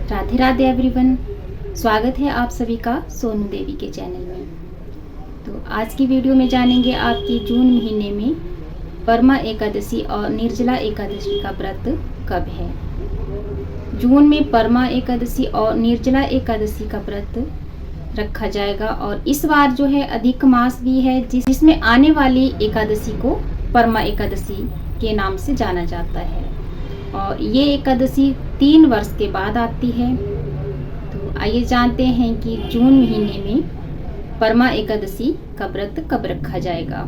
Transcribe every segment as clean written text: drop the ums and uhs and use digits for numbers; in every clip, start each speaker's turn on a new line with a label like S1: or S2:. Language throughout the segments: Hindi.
S1: राधे राधे एवरीवन, स्वागत है आप सभी का सोनू देवी के चैनल में। तो आज की वीडियो में जानेंगे आपकी जून महीने में परमा एकादशी और निर्जला एकादशी का व्रत कब है। जून में परमा एकादशी और निर्जला एकादशी का व्रत रखा जाएगा और इस बार जो है अधिक मास भी है जिसमें आने वाली एकादशी को परमा एकादशी के नाम से जाना जाता है और ये एकादशी 3 वर्ष के बाद आती है। तो आइए जानते हैं कि जून महीने में परमा एकादशी का व्रत कब रखा जाएगा।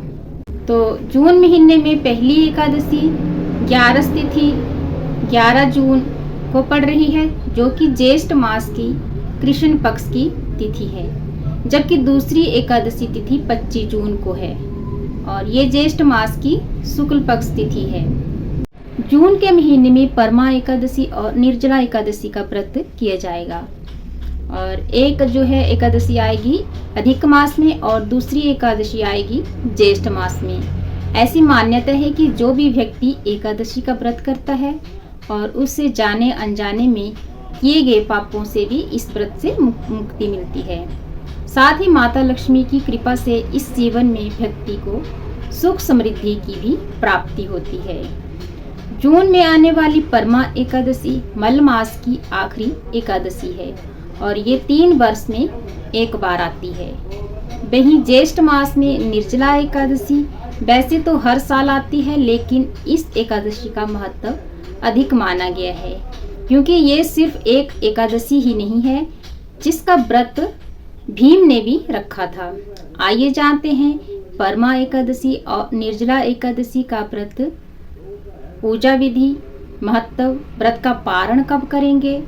S1: तो जून महीने में पहली एकादशी 11 तिथि 11 जून को पड़ रही है, जो कि ज्येष्ठ मास की कृष्ण पक्ष की तिथि है, जबकि दूसरी एकादशी तिथि 25 जून को है और ये ज्येष्ठ मास की शुक्ल पक्ष तिथि है। जून के महीने में परमा एकादशी और निर्जला एकादशी का व्रत किया जाएगा और एक जो है एकादशी आएगी अधिक मास में और दूसरी एकादशी आएगी ज्येष्ठ मास में। ऐसी मान्यता है कि जो भी व्यक्ति एकादशी का व्रत करता है और उससे जाने अनजाने में किए गए पापों से भी इस व्रत से मुक्ति मिलती है। साथ ही माता लक्ष्मी की कृपा से इस जीवन में व्यक्ति को सुख समृद्धि की भी प्राप्ति होती है। जून में आने वाली परमा एकादशी मल मास की आखिरी एकादशी है और ये 3 वर्ष में एक बार आती है। वहीं ज्येष्ठ मास में निर्जला एकादशी वैसे तो हर साल आती है, लेकिन इस एकादशी का महत्व अधिक माना गया है क्योंकि ये सिर्फ एक एकादशी ही नहीं है जिसका व्रत भीम ने भी रखा था। आइए जानते हैं परमा एकादशी और निर्जला एकादशी का व्रत, पूजा विधि, महत्व, व्रत का पारण कब करेंगे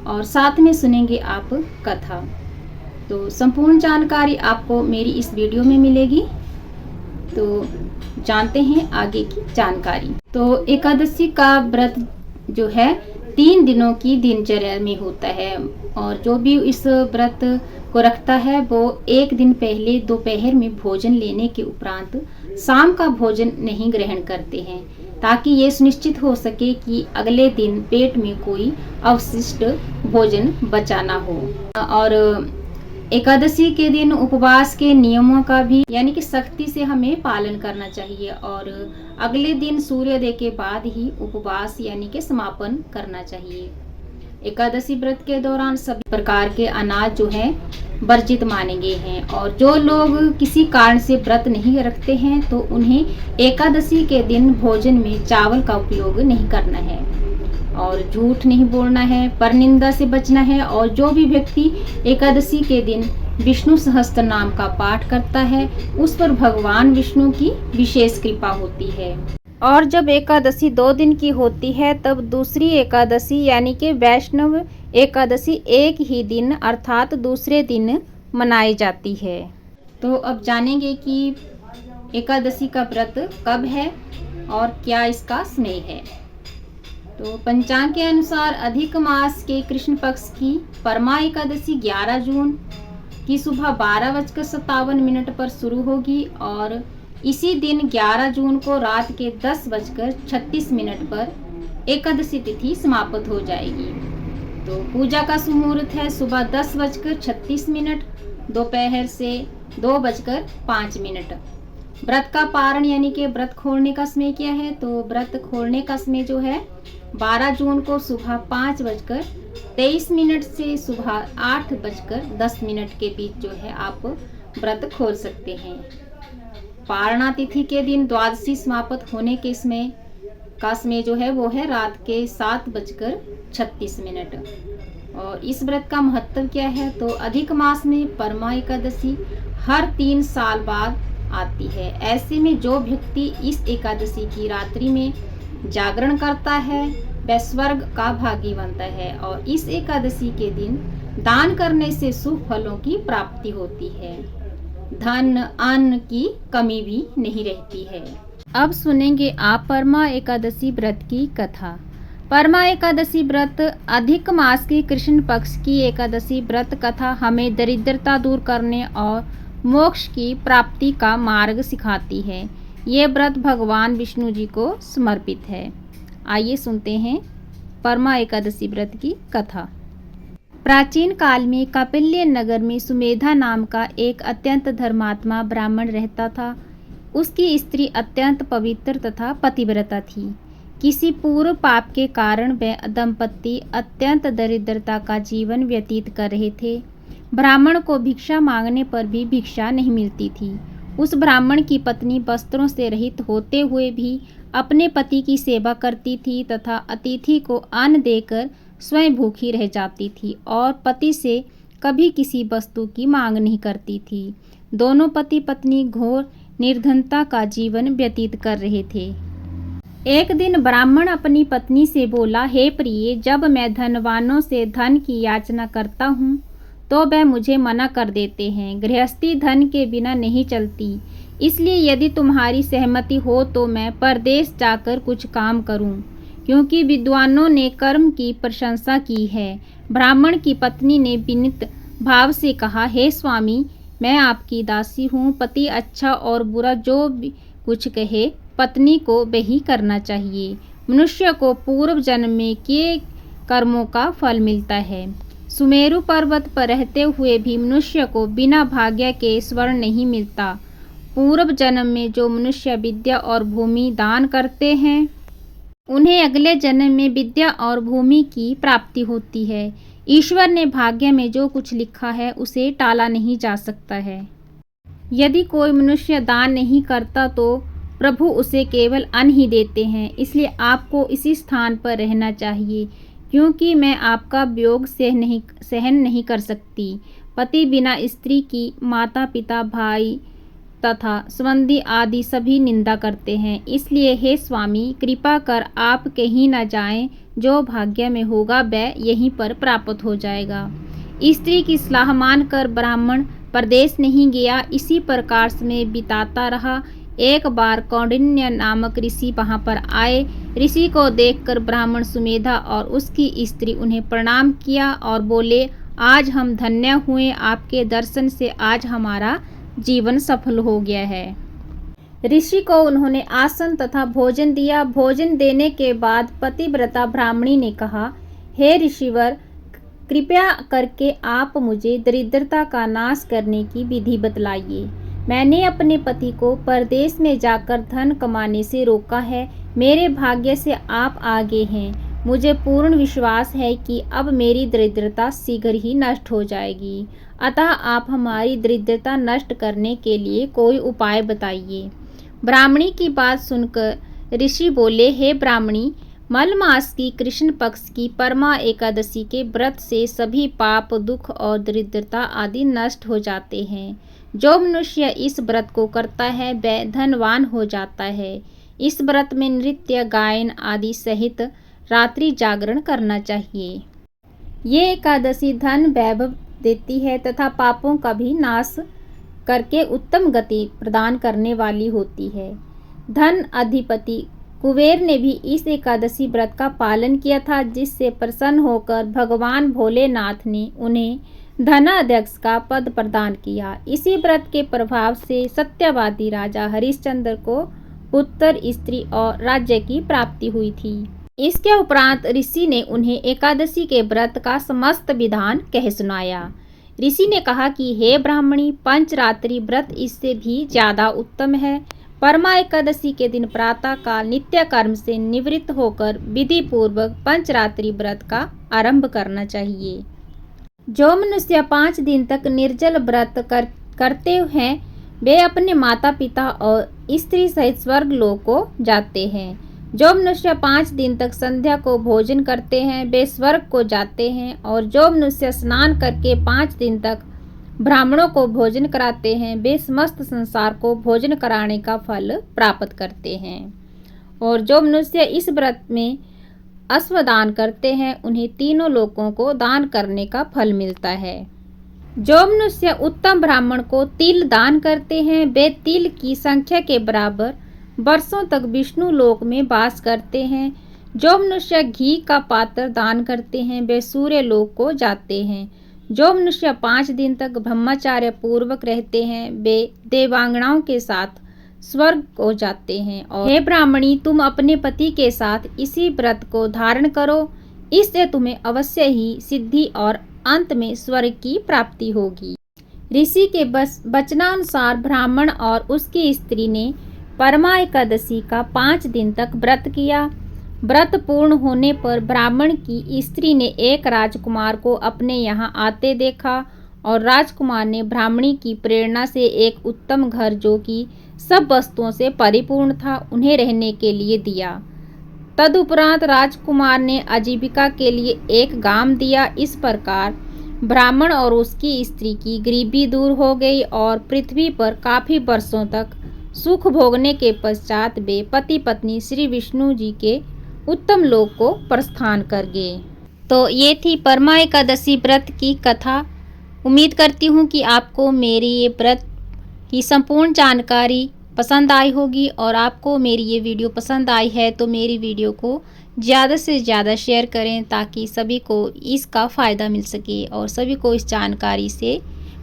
S1: और साथ में सुनेंगे आप कथा। तो संपूर्ण जानकारी आपको मेरी इस वीडियो में मिलेगी। तो जानते हैं आगे की जानकारी। तो एकादशी का व्रत जो है 3 दिनों की दिनचर्या में होता है और जो भी इस व्रत को रखता है वो एक दिन पहले दोपहर में भोजन लेने के उपरांत शाम का भोजन नहीं ग्रहण करते हैं, ताकि ये सुनिश्चित हो सके कि अगले दिन पेट में कोई अवशिष्ट भोजन बचा ना हो। और एकादशी के दिन उपवास के नियमों का भी यानी कि सख्ती से हमें पालन करना चाहिए और अगले दिन सूर्योदय के बाद ही उपवास यानी कि समापन करना चाहिए। एकादशी व्रत के दौरान सभी प्रकार के अनाज जो है वर्जित माने गए हैं और जो लोग किसी कारण से व्रत नहीं रखते हैं तो उन्हें एकादशी के दिन भोजन में चावल का उपयोग नहीं करना है और झूठ नहीं बोलना है, परनिंदा से बचना है और जो भी व्यक्ति एकादशी के दिन विष्णु सहस्त्र नाम का पाठ करता है उस पर भगवान विष्णु की विशेष कृपा होती है। और जब एकादशी 2 दिन की होती है तब दूसरी एकादशी यानी कि वैष्णव एकादशी एक ही दिन अर्थात दूसरे दिन मनाई जाती है। तो अब जानेंगे कि एकादशी का व्रत कब है और क्या इसका समय है। तो पंचांग के अनुसार अधिक मास के कृष्ण पक्ष की परमा एकादशी 11 जून की सुबह 12:57 पर शुरू होगी और इसी दिन 11 जून को रात के 10:36 पर एकादशी तिथि समाप्त हो जाएगी। तो पूजा का सुमुहूर्त है सुबह 10:36, दोपहर से 2:05। व्रत का पारण यानी कि व्रत खोलने का समय क्या है, तो व्रत खोलने का समय जो है 12 जून को सुबह 5:23 से सुबह 8:10 के बीच जो है आप व्रत खोल सकते हैं। पारणा तिथि के दिन द्वादशी समाप्त होने के समय का समय जो है वो है रात के 7:36। और इस व्रत का महत्व क्या है, तो अधिक मास में परमा एकादशी हर 3 साल बाद आती है। ऐसे में जो व्यक्ति इस एकादशी की रात्रि में जागरण करता है वह स्वर्ग का भागी बनता है और इस एकादशी के दिन दान करने से शुभ फलों की प्राप्ति होती है, धन अन्न की कमी भी नहीं रहती है। अब सुनेंगे आप परमा एकादशी व्रत की कथा। परमा एकादशी व्रत अधिक मास की कृष्ण पक्ष की एकादशी व्रत कथा हमें दरिद्रता दूर करने और मोक्ष की प्राप्ति का मार्ग सिखाती है। ये व्रत भगवान विष्णु जी को समर्पित है। आइए सुनते हैं परमा एकादशी व्रत की कथा। प्राचीन काल में कौपिल्य नगर में सुमेधा नाम का एक अत्यंत धर्मात्मा ब्राह्मण रहता था। उसकी स्त्री अत्यंत पवित्र तथा पतिव्रता थी। किसी पूर्व पाप के कारण वह दंपति अत्यंत दरिद्रता का जीवन व्यतीत कर रहे थे। ब्राह्मण को भिक्षा मांगने पर भी भिक्षा नहीं मिलती थी। उस ब्राह्मण की पत्नी वस्त्रों से रहित होते हुए भी अपने पति की सेवा करती थी तथा अतिथि को अन्न देकर स्वयं भूखी रह जाती थी और पति से कभी किसी वस्तु की मांग नहीं करती थी। दोनों पति पत्नी घोर निर्धनता का जीवन व्यतीत कर रहे थे। एक दिन ब्राह्मण अपनी पत्नी से बोला, हे प्रिय, जब मैं धनवानों से धन की याचना करता हूँ तो वह मुझे मना कर देते हैं। गृहस्थी धन के बिना नहीं चलती, इसलिए यदि तुम्हारी सहमति हो तो मैं परदेश जाकर कुछ काम करूं, क्योंकि विद्वानों ने कर्म की प्रशंसा की है। ब्राह्मण की पत्नी ने विनीत भाव से कहा, हे स्वामी, मैं आपकी दासी हूँ। पति अच्छा और बुरा जो भी कुछ कहे, पत्नी को वही करना चाहिए। मनुष्य को पूर्व जन्म में किए कर्मों का फल मिलता है। सुमेरु पर्वत पर रहते हुए भी मनुष्य को बिना भाग्य के स्वर्ण नहीं मिलता। पूर्व जन्म में जो मनुष्य विद्या और भूमि दान करते हैं, उन्हें अगले जन्म में विद्या और भूमि की प्राप्ति होती है। ईश्वर ने भाग्य में जो कुछ लिखा है उसे टाला नहीं जा सकता है। यदि कोई मनुष्य दान नहीं करता तो प्रभु उसे केवल अन्न ही देते हैं। इसलिए आपको इसी स्थान पर रहना चाहिए, क्योंकि मैं आपका वियोग सहन नहीं कर सकती। पति बिना स्त्री की माता पिता भाई तथा संबंधी आदि सभी निंदा करते हैं। इसलिए हे स्वामी, कृपा कर आप कहीं न जाएं। जो भाग्य में होगा वह यहीं पर प्राप्त हो जाएगा। स्त्री की सलाह मानकर ब्राह्मण परदेश नहीं गया। इसी प्रकार समय बिताता रहा। एक बार कौंडिन्य नामक ऋषि वहां पर आए। ऋषि को देखकर ब्राह्मण सुमेधा और उसकी स्त्री उन्हें प्रणाम किया और बोले, आज हम धन्य हुए। आपके दर्शन से आज हमारा जीवन सफल हो गया है। ऋषि को उन्होंने आसन तथा भोजन दिया। भोजन देने के बाद पतिव्रता ब्राह्मणी ने कहा, हे ऋषिवर, कृपया करके आप मुझे दरिद्रता का नाश करने की विधि बतलाइए। मैंने अपने पति को परदेश में जाकर धन कमाने से रोका है। मेरे भाग्य से आप आगे हैं। मुझे पूर्ण विश्वास है कि अब मेरी दरिद्रता शीघ्र ही नष्ट हो जाएगी। अतः आप हमारी दरिद्रता नष्ट करने के लिए कोई उपाय बताइए। ब्राह्मणी की बात सुनकर ऋषि बोले, हे ब्राह्मणी, मल मास की कृष्ण पक्ष की परमा एकादशी के व्रत से सभी पाप, दुख और दरिद्रता आदि नष्ट हो जाते हैं। जो मनुष्य इस व्रत को करता है वह धनवान हो जाता है। इस व्रत में नृत्य, गायन आदि सहित रात्रि जागरण करना चाहिए। ये एकादशी धन वैभव देती है तथा पापों का भी नाश करके उत्तम गति प्रदान करने वाली होती है। धन अधिपति कुबेर ने भी इस एकादशी व्रत का पालन किया था, जिससे प्रसन्न होकर भगवान भोलेनाथ ने उन्हें धनाध्यक्ष का पद प्रदान किया। इसी व्रत के प्रभाव से सत्यवादी राजा हरिश्चंद्र को पुत्र, स्त्री और राज्य की प्राप्ति हुई थी। इसके उपरांत ऋषि ने उन्हें एकादशी के व्रत का समस्त विधान कह सुनाया। ऋषि ने कहा कि हे ब्राह्मणी, पंचरात्रि व्रत इससे भी ज्यादा उत्तम है। परमा एकादशी के दिन प्रातः काल नित्य कर्म से निवृत्त होकर विधि पूर्वक पंचरात्रि व्रत का आरंभ करना चाहिए। जो मनुष्य 5 दिन तक निर्जल व्रत करते हैं वे अपने माता पिता और स्त्री सहित स्वर्ग लोक को जाते हैं। जो मनुष्य 5 दिन तक संध्या को भोजन करते हैं वे स्वर्ग को जाते हैं। और जो मनुष्य स्नान करके 5 दिन तक ब्राह्मणों को भोजन कराते हैं वे समस्त संसार को भोजन कराने का फल प्राप्त करते हैं। और जो मनुष्य इस व्रत में अश्वदान करते हैं उन्हें तीनों लोकों को दान करने का फल मिलता है। जो मनुष्य उत्तम ब्राह्मण को तिल दान करते हैं वे तिल की संख्या के बराबर वर्षों तक विष्णु लोक में वास करते हैं। जो मनुष्य घी का पात्र दान करते हैं वे सूर्य लोक को जाते हैं। जो मनुष्य 5 दिन तक ब्रह्मचार्य पूर्वक रहते हैं वे देवांगनाओं के साथ स्वर्ग को जाते हैं। और हे ब्राह्मणी, तुम अपने पति के साथ इसी व्रत को धारण करो, इससे तुम्हें अवश्य ही सिद्धि और अंत में स्वर्ग की प्राप्ति होगी। ऋषि के वचनानुसार ब्राह्मण और उसकी स्त्री ने परमा एकादशी का 5 दिन तक व्रत किया। व्रत पूर्ण होने पर ब्राह्मण की स्त्री ने एक राजकुमार को अपने यहाँ आते देखा और राजकुमार ने ब्राह्मणी की प्रेरणा से एक उत्तम घर, जो कि सब वस्तुओं से परिपूर्ण था, उन्हें रहने के लिए दिया। तदुपरांत राजकुमार ने आजीविका के लिए एक गांव दिया। इस प्रकार ब्राह्मण और उसकी स्त्री की गरीबी दूर हो गई और पृथ्वी पर काफी वर्षों तक सुख भोगने के पश्चात वे पति पत्नी श्री विष्णु जी के उत्तम लोक को प्रस्थान कर गए। तो ये थी परमा एकादशी व्रत की कथा। उम्मीद करती हूँ कि आपको मेरी ये व्रत की संपूर्ण जानकारी पसंद आई होगी, और आपको मेरी ये वीडियो पसंद आई है तो मेरी वीडियो को ज़्यादा से ज़्यादा शेयर करें, ताकि सभी को इसका फ़ायदा मिल सके और सभी को इस जानकारी से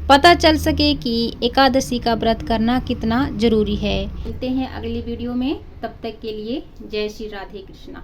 S1: पता चल सके कि एकादशी का व्रत करना कितना ज़रूरी है। मिलते हैं अगली वीडियो में, तब तक के लिए जय श्री राधे कृष्णा।